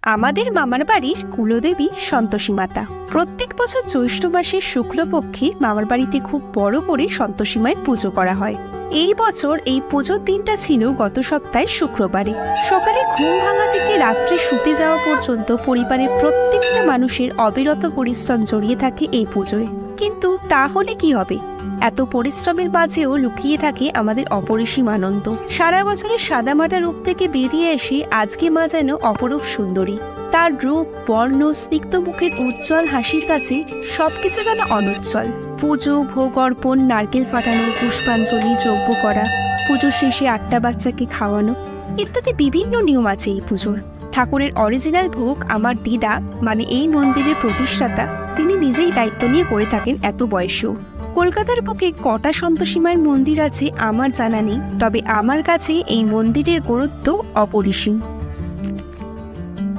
আমাদের মামার বাড়ির কুলদেবী সন্তোষী মাতা। প্রত্যেক বছর জ্যৈষ্ঠ মাসের শুক্লপক্ষে মামার বাড়িতে খুব বড় করে সন্তোষী মায়ের পুজো করা হয়। এই বছর এই পুজোর দিনটা ছিল গত সপ্তাহে শুক্রবারে। সকালে ঘুম ভাঙা থেকে রাত্রে শুতে যাওয়া পর্যন্ত পরিবারের প্রত্যেকটা মানুষের অবিরত পরিশ্রম জড়িয়ে থাকে এই পুজোয়। কিন্তু তাহলে কি হবে, এত পরিশ্রমের মাঝেও লুকিয়ে থাকে আমাদের অপরিসীম আনন্দ। সারা বছরের সাদামাটা রূপ থেকে বেরিয়ে এসে আজকে মা যেন অপরূপ সুন্দরী। তার রূপ, বর্ণ, স্নিগ্ধ মুখের উজ্জ্বল হাসির কাছে সবকিছু যেন অনুজ্জ্বল। পুজো, ভোগ অর্পণ, নারকেল ফাটানো, পুষ্পাঞ্জলি, যজ্ঞ করা, পুজোর শেষে 8টা বাচ্চাকে খাওয়ানো ইত্যাদি বিভিন্ন নিয়ম আছে এই পুজোর। ঠাকুরের অরিজিনাল ভোগ আমার দিদা, মানে এই মন্দিরের প্রতিষ্ঠাতা, তিনি নিজেই দায়িত্ব নিয়ে করে থাকেন এত বয়সেও। কলকাতার বুকে কটা সন্তোষী মায়ের মন্দির আছে আমার জানা নেই, তবে আমার কাছে এই মন্দিরের গুরুত্ব অপরিসীম।